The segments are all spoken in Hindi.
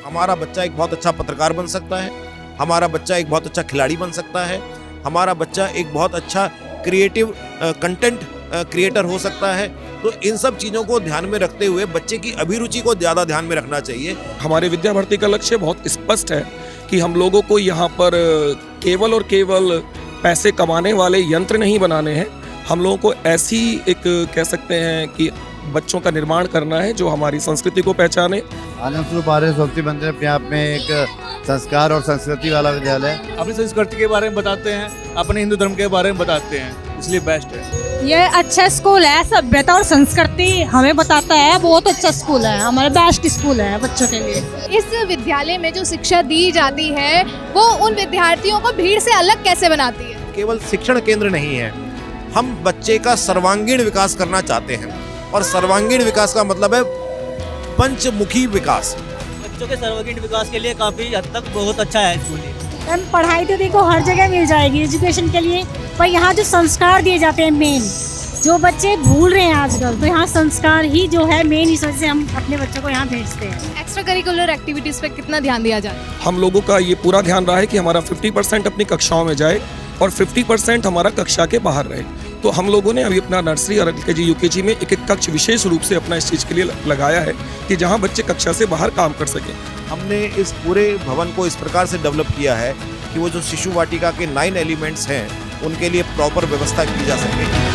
हमारा बच्चा एक बहुत अच्छा पत्रकार बन सकता है, हमारा बच्चा एक बहुत अच्छा खिलाड़ी बन सकता है, हमारा बच्चा एक बहुत अच्छा क्रिएटिव कंटेंट क्रिएटर हो सकता है। तो इन सब चीज़ों को ध्यान में रखते हुए बच्चे की अभिरुचि को ज़्यादा ध्यान में रखना चाहिए। हमारे विद्या भारती का लक्ष्य बहुत स्पष्ट है कि हम लोगों को यहाँ पर केवल और केवल पैसे कमाने वाले यंत्र नहीं बनाने हैं। हम लोगों को ऐसी एक कह सकते हैं कि बच्चों का निर्माण करना है जो हमारी संस्कृति को पहचाने। आनंद स्वरूप आर्य संस्कृति मंदिर अपने आप में एक संस्कार और संस्कृति वाला विद्यालय है। अपनी संस्कृति के बारे में बताते हैं, अपने हिंदू धर्म के बारे में बताते हैं, इसलिए बेस्ट है। ये अच्छा स्कूल है, सभ्यता और संस्कृति हमें बताता है। बहुत अच्छा स्कूल है, हमारा बेस्ट स्कूल है बच्चों के लिए। इस विद्यालय में जो शिक्षा दी जाती है वो उन विद्यार्थियों को भीड़ से अलग कैसे बनाती है? केवल शिक्षण केंद्र नहीं है, हम बच्चे का सर्वांगीण विकास करना चाहते हैं और सर्वांगीण विकास का मतलब है पंचमुखी विकास। बच्चों के सर्वांगीण विकास के लिए काफ़ी हद तक बहुत अच्छा है स्कूल। पढ़ाई तो देखो हर जगह मिल जाएगी एजुकेशन के लिए, पर यहाँ जो संस्कार दिए जाते हैं मेन, जो बच्चे भूल रहे हैं आजकल, तो यहाँ संस्कार ही जो है मेन, इस वजह से हम अपने बच्चों को यहाँ भेजते हैं। एक्स्ट्रा करिकुलर एक्टिविटीज पे कितना ध्यान दिया जाए? हम लोगों का ये पूरा ध्यान रहा है कि हमारा 50% अपनी कक्षाओं में जाए और 50% हमारा कक्षा के बाहर रहे। तो हम लोगों ने अभी अपना नर्सरी और LKG UKG में एक कक्ष विशेष रूप से अपना इस चीज़ के लिए लगाया है कि जहाँ बच्चे कक्षा से बाहर काम कर सकें। हमने इस पूरे भवन को इस प्रकार से डेवलप किया है कि वो जो शिशु वाटिका के 9 एलिमेंट्स हैं उनके लिए प्रॉपर व्यवस्था की जा सके।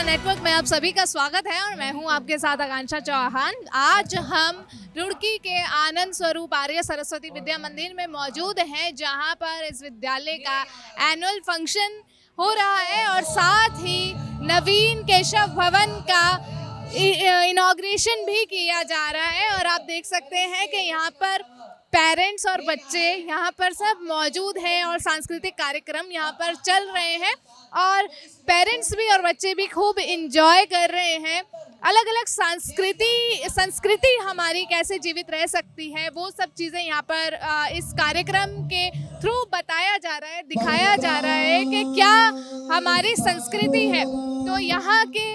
नेटवर्क में आप सभी का स्वागत है और मैं हूं आपके साथ आकांक्षा चौहान। आज हम रुड़की के आनंद स्वरूप आर्य सरस्वती विद्या मंदिर में मौजूद हैं, जहां पर इस विद्यालय का एनुअल फंक्शन हो रहा है और साथ ही नवीन केशव भवन का इनॉग्रेशन भी किया जा रहा है। और आप देख सकते हैं कि यहाँ पर पेरेंट्स और बच्चे यहाँ पर सब मौजूद हैं और सांस्कृतिक कार्यक्रम यहाँ पर चल रहे हैं और पेरेंट्स भी और बच्चे भी खूब इंजॉय कर रहे हैं। अलग अलग संस्कृति हमारी कैसे जीवित रह सकती है, वो सब चीज़ें यहाँ पर इस कार्यक्रम के थ्रू बताया जा रहा है, दिखाया जा रहा है कि क्या हमारी संस्कृति है। तो यहाँ के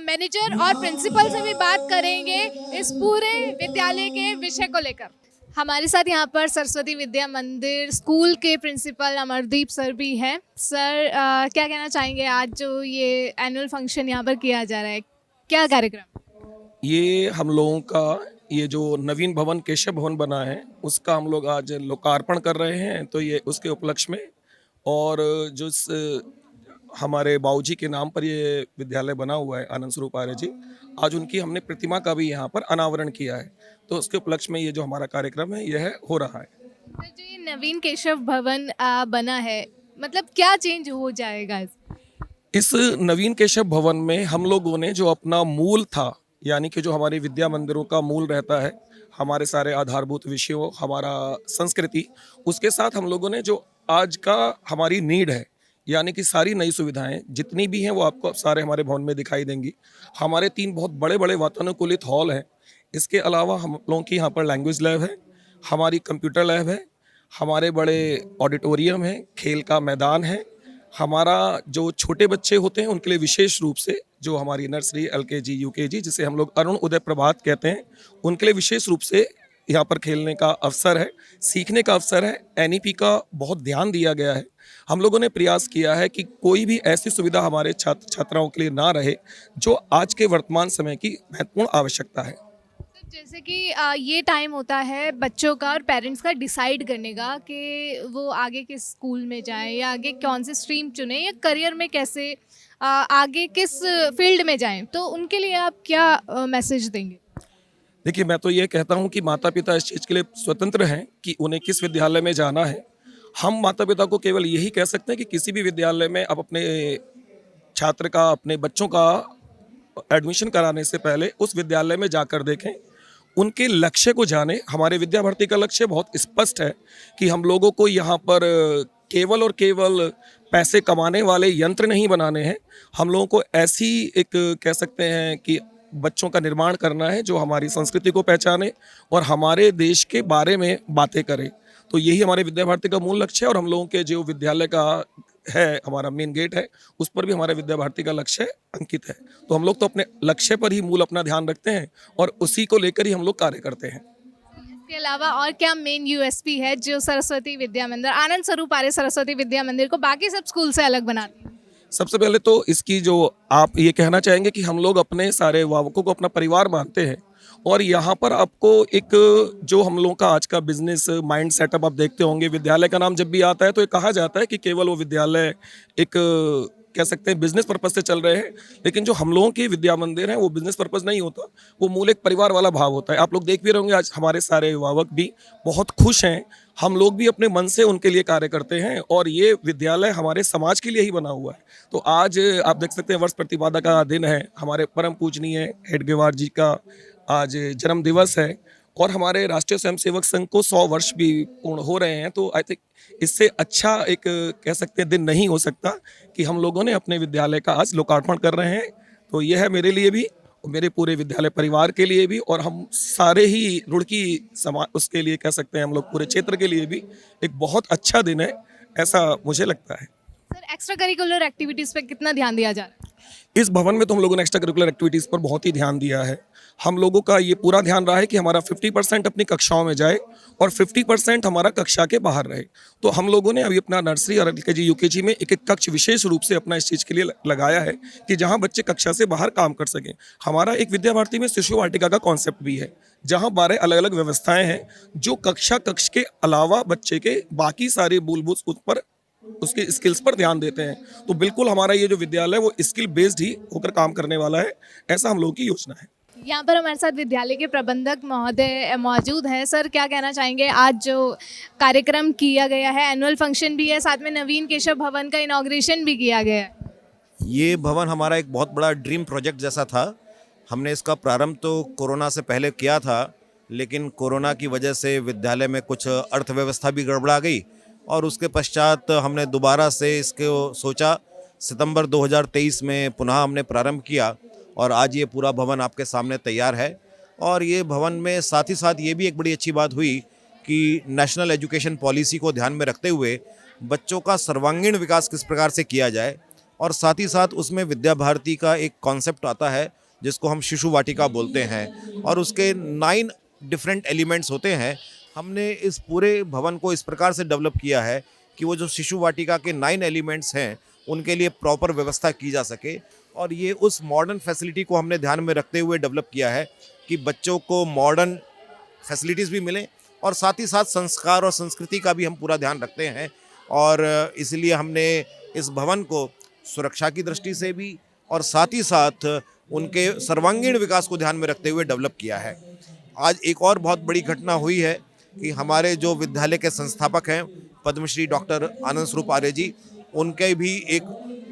मैनेजर और प्रिंसिपल से भी बात करेंगे इस पूरे विद्यालय के विषय को लेकर। हमारे साथ यहाँ पर सरस्वती विद्या मंदिर स्कूल के प्रिंसिपल अमरदीप सर भी हैं। सर क्या कहना चाहेंगे, आज जो ये एनुअल फंक्शन यहाँ पर किया जा रहा है, क्या कार्यक्रम? ये हम लोगों का ये जो नवीन भवन केशव भवन बना है उसका हम लोग आज लोकार्पण कर रहे हैं। तो ये उसके उपलक्ष्य में और जो हमारे बाबूजी के नाम पर ये विद्यालय बना हुआ है आनंद स्वरूप आर्य जी, आज उनकी हमने प्रतिमा का भी यहाँ पर अनावरण किया है। तो उसके उपलक्ष्य में ये जो हमारा कार्यक्रम है यह हो रहा है। जो ये नवीन केशव भवन बना है, मतलब क्या चेंज हो जाएगा इस नवीन केशव भवन में? हम लोगों ने जो अपना मूल था, यानी कि जो हमारे विद्या मंदिरों का मूल रहता है, हमारे सारे आधारभूत विषयों, हमारा संस्कृति, उसके साथ हम लोगों ने जो आज का हमारी नीड है, यानी कि सारी नई सुविधाएं जितनी भी हैं वो आपको सारे हमारे भवन में दिखाई देंगी। हमारे 3 बहुत बड़े बड़े वातानुकूलित हॉल हैं। इसके अलावा हम लोगों की यहाँ पर लैंग्वेज लैब है, हमारी कंप्यूटर लैब है, हमारे बड़े ऑडिटोरियम है, खेल का मैदान है। हमारा जो छोटे बच्चे होते हैं उनके लिए विशेष रूप से जो हमारी नर्सरी LKG UKG जिसे हम लोग अरुण उदय प्रभात कहते हैं, उनके लिए विशेष रूप से यहाँ पर खेलने का अवसर है, सीखने का अवसर है। NEP का बहुत ध्यान दिया गया है। हम लोगों ने प्रयास किया है कि कोई भी ऐसी सुविधा हमारे छात्र छात्राओं के लिए ना रहे जो आज के वर्तमान समय की महत्वपूर्ण आवश्यकता है। तो जैसे कि ये टाइम होता है बच्चों का और पेरेंट्स का डिसाइड करने का कि वो आगे किस स्कूल में जाएं या आगे कौन सी स्ट्रीम चुनें या करियर में कैसे आगे किस फील्ड में जाएं, तो उनके लिए आप क्या मैसेज देंगे? देखिए, मैं तो ये कहता हूँ कि माता पिता इस चीज़ के लिए स्वतंत्र हैं कि उन्हें किस विद्यालय में जाना है। हम माता पिता को केवल यही कह सकते हैं कि किसी भी विद्यालय में आप अपने छात्र का, अपने बच्चों का एडमिशन कराने से पहले उस विद्यालय में जाकर देखें, उनके लक्ष्य को जानें। हमारे विद्या भारती का लक्ष्य बहुत स्पष्ट है कि हम लोगों को यहाँ पर केवल और केवल पैसे कमाने वाले यंत्र नहीं बनाने हैं। हम लोगों को ऐसी एक कह सकते हैं कि बच्चों का निर्माण करना है जो हमारी संस्कृति को पहचाने और हमारे देश के बारे में बातें करे। तो यही हमारे विद्या भारती का मूल लक्ष्य है और हम लोगों के जो विद्यालय का है, हमारा मेन गेट है, उस पर भी हमारे विद्या भारती का लक्ष्य अंकित है। तो हम लोग तो अपने लक्ष्य पर ही मूल अपना ध्यान रखते हैं और उसी को लेकर ही हम लोग कार्य करते हैं। इसके अलावा और क्या मेन यूएसपी है जो सरस्वती विद्या मंदिर, आनंद स्वरूप आर्य सरस्वती विद्या मंदिर को बाकी सब स्कूल से अलग बनाती है? सबसे पहले तो इसकी जो आप ये कहना चाहेंगे कि हम लोग अपने सारे अभिभावकों को अपना परिवार मानते हैं और यहाँ पर आपको एक जो हम लोगों का आज का बिजनेस माइंड सेटअप आप देखते होंगे, विद्यालय का नाम जब भी आता है तो ये कहा जाता है कि केवल वो विद्यालय एक कह सकते हैं बिजनेस पर्पज से चल रहे हैं, लेकिन जो हम लोगों के विद्या मंदिर हैं वो बिजनेस पर्पज नहीं होता, वो मूल एक परिवार वाला भाव होता है। आप लोग देख भी रहे होंगे आज हमारे सारे अभिभावक भी बहुत खुश हैं, हम लोग भी अपने मन से उनके लिए कार्य करते हैं और ये विद्यालय हमारे समाज के लिए ही बना हुआ है। तो आज आप देख सकते हैं वर्ष प्रतिपादा का दिन है, हमारे परम पूजनीय हेडगेवार जी का आज जन्म दिवस है और हमारे राष्ट्रीय स्वयंसेवक संघ को 100 वर्ष भी पूर्ण हो रहे हैं। तो आई थिंक इससे अच्छा एक कह सकते हैं दिन नहीं हो सकता कि हम लोगों ने अपने विद्यालय का आज लोकार्पण कर रहे हैं। तो यह है मेरे लिए भी और मेरे पूरे विद्यालय परिवार के लिए भी और हम सारे ही रुड़की समाज उसके लिए कह सकते हैं हम लोग पूरे क्षेत्र के लिए भी एक बहुत अच्छा दिन है, ऐसा मुझे लगता है। सर, एक्स्ट्रा करिकुलर एक्टिविटीज़ पे कितना ध्यान दिया जा रहा है? इस भवन में तो हम लोगों ने एक्स्ट्रा करिकुलर एक्टिविटीज़ पर बहुत ही ध्यान दिया है। हम लोगों का ये पूरा ध्यान रहा है कि हमारा 50% अपनी कक्षाओं में जाए और 50% हमारा कक्षा के बाहर रहे। तो हम लोगों ने अभी अपना नर्सरी और LKG UKG में एक कक्ष विशेष रूप से अपना इस चीज़ के लिए लगाया है कि जहाँ बच्चे कक्षा से बाहर काम कर सकें। हमारा एक विद्या भारती में शिशु वाटिका का कॉन्सेप्ट भी है, जहाँ 12 अलग अलग व्यवस्थाएँ हैं जो कक्ष के अलावा बच्चे के बाकी सारे मूलभूत उस पर उसके स्किल्स पर ध्यान देते हैं। तो बिल्कुल हमारा ये जो विद्यालय है वो स्किल बेस्ड ही होकर काम करने वाला है, ऐसा हम लोगों की योजना है। यहाँ पर हमारे साथ विद्यालय के प्रबंधक महोदय मौजूद हैं। सर, क्या कहना चाहेंगे? आज जो कार्यक्रम किया गया है, एनुअल फंक्शन भी है, साथ में नवीन केशव भवन का इनॉग्रेशन भी किया गया है। ये भवन हमारा एक बहुत बड़ा ड्रीम प्रोजेक्ट जैसा था। हमने इसका प्रारंभ तो कोरोना से पहले किया था, लेकिन कोरोना की वजह से विद्यालय में कुछ अर्थव्यवस्था भी गड़बड़ा गई और उसके पश्चात हमने दोबारा से इसको सोचा। सितंबर 2023 में पुनः हमने प्रारंभ किया और आज ये पूरा भवन आपके सामने तैयार है। और ये भवन में साथ ही साथ ये भी एक बड़ी अच्छी बात हुई कि नेशनल एजुकेशन पॉलिसी को ध्यान में रखते हुए बच्चों का सर्वांगीण विकास किस प्रकार से किया जाए और साथ ही साथ उसमें विद्या भारती का एक कॉन्सेप्ट आता है जिसको हम शिशु वाटिका बोलते हैं और उसके 9 डिफरेंट एलिमेंट्स होते हैं। हमने इस पूरे भवन को इस प्रकार से डेवलप किया है कि वो जो शिशु वाटिका के 9 एलिमेंट्स हैं उनके लिए प्रॉपर व्यवस्था की जा सके और ये उस मॉडर्न फैसिलिटी को हमने ध्यान में रखते हुए डेवलप किया है कि बच्चों को मॉडर्न फैसिलिटीज़ भी मिलें और साथ ही साथ संस्कार और संस्कृति का भी हम पूरा ध्यान रखते हैं। और इसलिए हमने इस भवन को सुरक्षा की दृष्टि से भी और साथ ही साथ उनके सर्वांगीण विकास को ध्यान में रखते हुए डेवलप किया है। आज एक और बहुत बड़ी घटना हुई है कि हमारे जो विद्यालय के संस्थापक हैं पद्मश्री डॉक्टर आनंद स्वरूप आर्य जी, उनके भी एक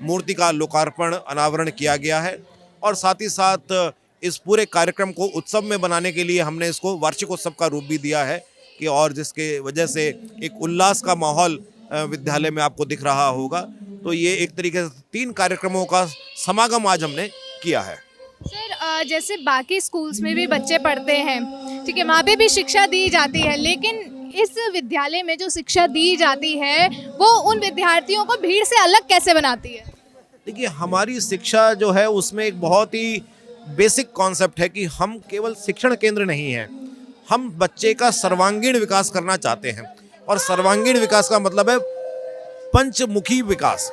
मूर्ति का लोकार्पण अनावरण किया गया है और साथ ही साथ इस पूरे कार्यक्रम को उत्सव में बनाने के लिए हमने इसको वार्षिक उत्सव का रूप भी दिया है कि और जिसके वजह से एक उल्लास का माहौल विद्यालय में आपको दिख रहा होगा। तो ये एक तरीके से 3 कार्यक्रमों का समागम आज हमने किया है। सर, जैसे बाकी स्कूल्स में भी बच्चे पढ़ते हैं, ठीक है, वहाँ पे भी शिक्षा दी जाती है, लेकिन इस विद्यालय में जो शिक्षा दी जाती है वो उन विद्यार्थियों को भीड़ से अलग कैसे बनाती है? देखिए, हमारी शिक्षा जो है उसमें एक बहुत ही बेसिक कॉन्सेप्ट है कि हम केवल शिक्षण केंद्र नहीं हैं, हम बच्चे का सर्वांगीण विकास करना चाहते हैं। और सर्वांगीण विकास का मतलब है पंचमुखी विकास।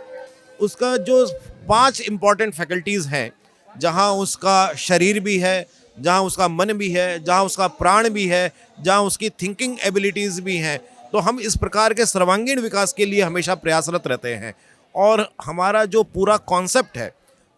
उसका जो 5 इम्पॉर्टेंट फैकल्टीज़ हैं, जहाँ उसका शरीर भी है, जहाँ उसका मन भी है, जहाँ उसका प्राण भी है, जहाँ उसकी थिंकिंग एबिलिटीज़ भी हैं, तो हम इस प्रकार के सर्वांगीण विकास के लिए हमेशा प्रयासरत रहते हैं। और हमारा जो पूरा कॉन्सेप्ट है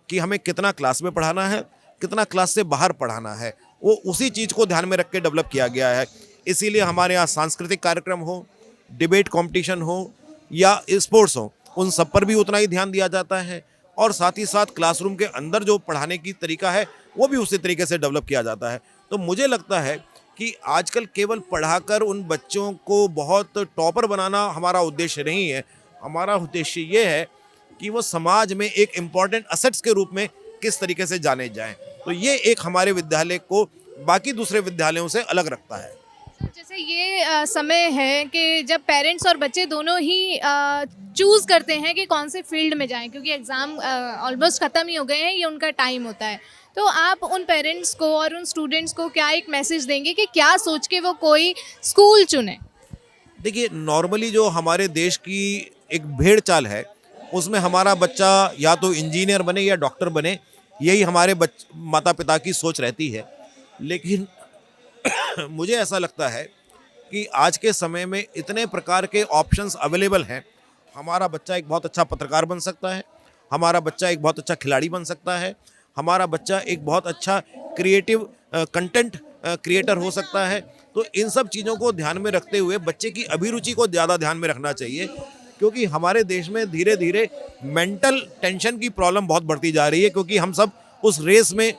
कि हमें कितना क्लास में पढ़ाना है, कितना क्लास से बाहर पढ़ाना है, वो उसी चीज़ को ध्यान में रख के डेवलप किया गया है। इसीलिए हमारे यहाँ सांस्कृतिक कार्यक्रम हो, डिबेट कॉम्पिटिशन हो या स्पोर्ट्स हो, उन सब पर भी उतना ही ध्यान दिया जाता है और साथ ही साथ क्लासरूम के अंदर जो पढ़ाने की तरीका है वो भी उसी तरीके से डेवलप किया जाता है। तो मुझे लगता है कि आजकल केवल पढ़ाकर उन बच्चों को बहुत टॉपर बनाना हमारा उद्देश्य नहीं है। हमारा उद्देश्य ये है कि वो समाज में एक इम्पॉर्टेंट असेट्स के रूप में किस तरीके से जाने जाएं। तो ये एक हमारे विद्यालय को बाकी दूसरे विद्यालयों से अलग रखता है। जैसे ये समय है कि जब पेरेंट्स और बच्चे दोनों ही चूज़ करते हैं कि कौन से फील्ड में जाएं, क्योंकि एग्ज़ाम ऑलमोस्ट ख़त्म ही हो गए हैं, ये उनका टाइम होता है। तो आप उन पेरेंट्स को और उन स्टूडेंट्स को क्या एक मैसेज देंगे कि क्या सोच के वो कोई स्कूल चुने? देखिए, नॉर्मली जो हमारे देश की एक भेड़ चाल है, उसमें हमारा बच्चा या तो इंजीनियर बने या डॉक्टर बने, यही हमारे माता पिता की सोच रहती है। लेकिन मुझे ऐसा लगता है कि आज के समय में इतने प्रकार के ऑप्शंस अवेलेबल हैं। हमारा बच्चा एक बहुत अच्छा पत्रकार बन सकता है, हमारा बच्चा एक बहुत अच्छा खिलाड़ी बन सकता है, हमारा बच्चा एक बहुत अच्छा क्रिएटिव कंटेंट क्रिएटर हो सकता है। तो इन सब चीज़ों को ध्यान में रखते हुए बच्चे की अभिरुचि को ज़्यादा ध्यान में रखना चाहिए, क्योंकि हमारे देश में धीरे धीरे मेंटल टेंशन की प्रॉब्लम बहुत बढ़ती जा रही है, क्योंकि हम सब उस रेस में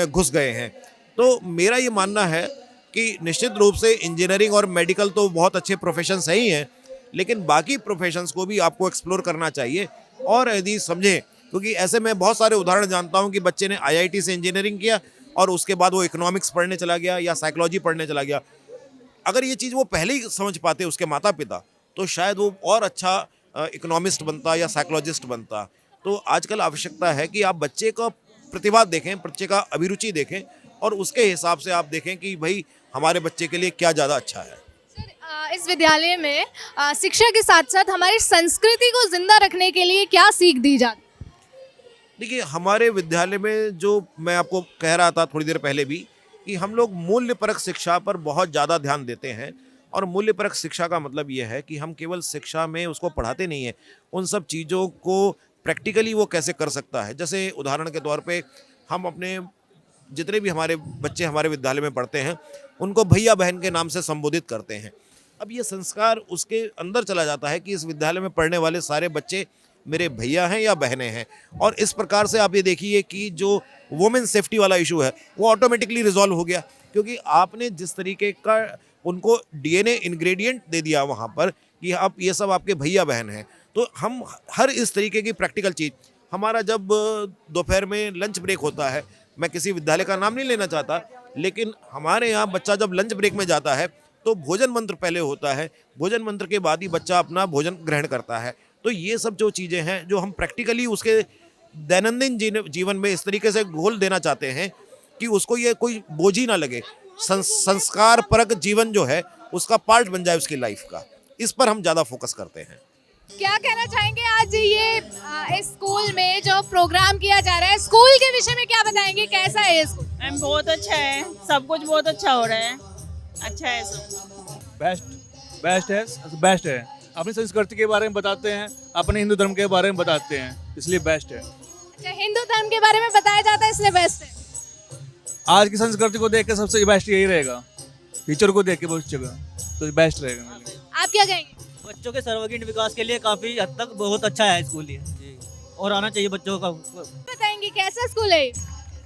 घुस गए हैं। तो मेरा ये मानना है कि निश्चित रूप से इंजीनियरिंग और मेडिकल तो बहुत अच्छे प्रोफेशंस ही हैं, लेकिन बाकी प्रोफेशंस को भी आपको एक्सप्लोर करना चाहिए। और यदि समझें, क्योंकि ऐसे मैं बहुत सारे उदाहरण जानता हूं कि बच्चे ने आईआईटी से इंजीनियरिंग किया और उसके बाद वो इकोनॉमिक्स पढ़ने चला गया या साइकोलॉजी पढ़ने चला गया। अगर ये चीज़ वो पहले ही समझ पाते उसके माता पिता, तो शायद वो और अच्छा इकोनॉमिस्ट बनता या साइकोलॉजिस्ट बनता। तो आजकल आवश्यकता है कि आप बच्चे का प्रतिभा देखें, बच्चे का अभिरुचि देखें और उसके हिसाब से आप देखें कि भाई हमारे बच्चे के लिए क्या ज़्यादा अच्छा है। सर, इस विद्यालय में शिक्षा के साथ साथ हमारी संस्कृति को जिंदा रखने के लिए क्या सीख दी जाती? देखिए, हमारे विद्यालय में जो मैं आपको कह रहा था थोड़ी देर पहले भी, कि हम लोग मूल्यपरक शिक्षा पर बहुत ज़्यादा ध्यान देते हैं। और मूल्यपरक शिक्षा का मतलब ये है कि हम केवल शिक्षा में उसको पढ़ाते नहीं हैं, उन सब चीज़ों को प्रैक्टिकली वो कैसे कर सकता है। जैसे उदाहरण के तौर पे हम अपने जितने भी हमारे बच्चे हमारे विद्यालय में पढ़ते हैं, उनको भैया बहन के नाम से संबोधित करते हैं। अब ये संस्कार उसके अंदर चला जाता है कि इस विद्यालय में पढ़ने वाले सारे बच्चे मेरे भैया हैं या बहनें हैं। और इस प्रकार से आप ये देखिए कि जो वुमेन सेफ्टी वाला इशू है वो ऑटोमेटिकली रिजॉल्व हो गया, क्योंकि आपने जिस तरीके का उनको डीएनए इंग्रेडिएंट दे दिया वहाँ पर कि आप ये सब आपके भैया बहन हैं। तो हम हर इस तरीके की प्रैक्टिकल चीज़, हमारा जब दोपहर में लंच ब्रेक होता है, मैं किसी विद्यालय का नाम नहीं लेना चाहता, लेकिन हमारे यहाँ बच्चा जब लंच ब्रेक में जाता है तो भोजन मंत्र पहले होता है, भोजन मंत्र के बाद ही बच्चा अपना भोजन ग्रहण करता है। तो ये सब जो चीज़ें हैं जो हम प्रैक्टिकली उसके दैनंदिन जीवन में इस तरीके से घोल देना चाहते हैं कि उसको ये कोई बोझ ही ना लगे, संस्कार परक जीवन जो है उसका पार्ट बन जाए उसकी लाइफ का। इस पर हम ज़्यादा फोकस करते हैं। क्या कहना चाहेंगे आज ये इस स्कूल में जो प्रोग्राम किया जा रहा है, स्कूल के विषय में क्या बताएंगे, कैसा है ये स्कूल? मैम बहुत अच्छा है, सब कुछ बहुत अच्छा हो रहा है, अच्छा है सब। बेस्ट है। अपनी संस्कृति के बारे में बताते हैं, अपने हिंदू धर्म के बारे में बताते हैं, इसलिए बेस्ट है। अच्छा, हिंदू धर्म के बारे में बताया जाता है इसलिए बेस्ट है। आज की संस्कृति को देख के सबसे बेस्ट यही रहेगा, टीचर को देख के भविष्य का, तो बेस्ट रहेगा मेरे लिए। आप क्या कहेंगे? बच्चों के सर्वांगीण विकास के लिए काफ़ी हद तक बहुत अच्छा है स्कूल ये जी, और आना चाहिए बच्चों का। बताएंगे कैसा स्कूल है?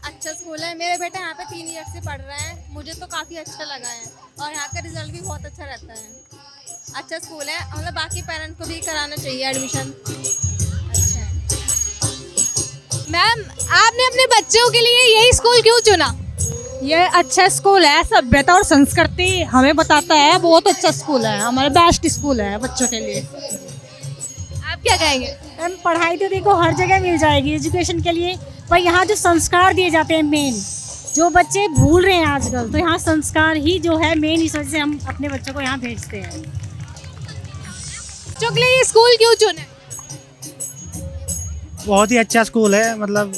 अच्छा स्कूल है, मेरे बेटा यहाँ पे 3 ईयर से पढ़ रहे हैं, मुझे तो काफ़ी अच्छा लगा है और यहाँ का रिजल्ट भी बहुत अच्छा रहता है। अच्छा स्कूल है, मतलब बाकी पेरेंट्स को भी कराना चाहिए एडमिशन। अच्छा है। मैम, आपने अपने बच्चों के लिए यही स्कूल क्यों चुना? ये अच्छा स्कूल है, सभ्यता और संस्कृति हमें बताता है, बहुत अच्छा स्कूल है, हमारा बेस्ट स्कूल है बच्चों के लिए। आप क्या कहेंगे? मैम, पढ़ाई तो देखो हर जगह मिल जाएगी एजुकेशन के लिए, पर यहाँ जो संस्कार दिए जाते हैं मेन, जो बच्चे भूल रहे हैं आजकल, तो यहाँ संस्कार ही जो है मेन, इस वजह से हम अपने बच्चों को यहाँ भेजते हैं। बच्चों के लिए ये स्कूल क्यों चुने? बहुत ही अच्छा स्कूल है, मतलब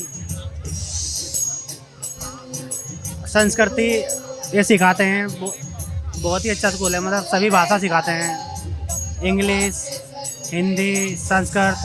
संस्कृति ये सिखाते हैं, बहुत ही अच्छा स्कूल है, मतलब सभी भाषा सिखाते हैं, इंग्लिश, हिंदी, संस्कृत।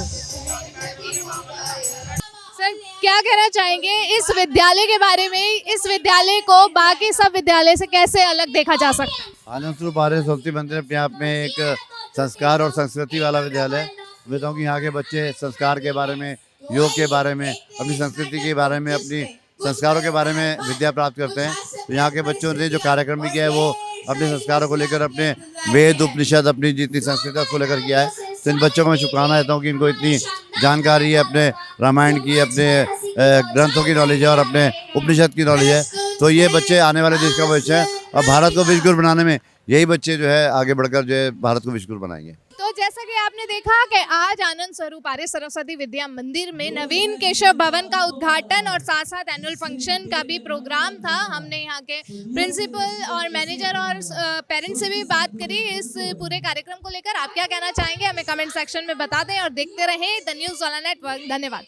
सर, क्या कहना चाहेंगे इस विद्यालय के बारे में? इस विद्यालय को बाकी सब विद्यालय से कैसे अलग देखा जा सकता है? आनंद स्वरूप आर्य सरस्वती मंदिर अपने आप में एक संस्कार और संस्कृति वाला विद्यालय है। मैं बताऊँ कि यहाँ के बच्चे संस्कार के बारे में, योग के बारे में, अपनी संस्कृति के बारे में, अपनी संस्कारों के बारे में विद्या प्राप्त करते हैं। तो यहाँ के बच्चों ने जो कार्यक्रम भी किया है वो अपने संस्कारों को लेकर, अपने वेद उपनिषद, अपनी जितनी संस्कृति उसको लेकर किया है। तो इन बच्चों को मैं शुक्राना देता हूँ कि इनको इतनी जानकारी है अपने रामायण की, अपने ग्रंथों की नॉलेज है और अपने उपनिषद की नॉलेज है, तो ये बच्चे आने वाले देश का भविष्य है और भारत को विश्वगुरु बनाने में यही बच्चे जो है आगे बढ़कर जो है भारत को विश्वगुरु बनाएंगे। तो जैसा कि आपने देखा कि आज आनंद स्वरूप आर्य सरस्वती विद्या मंदिर में नवीन केशव भवन का उद्घाटन और साथ साथ एनुअल फंक्शन का भी प्रोग्राम था। हमने यहाँ के प्रिंसिपल और मैनेजर और पेरेंट्स से भी बात करी इस पूरे कार्यक्रम को लेकर। आप क्या कहना चाहेंगे हमें कमेंट सेक्शन में बता दें और देखते रहें द न्यूज़ वाला नेटवर्क। धन्यवाद।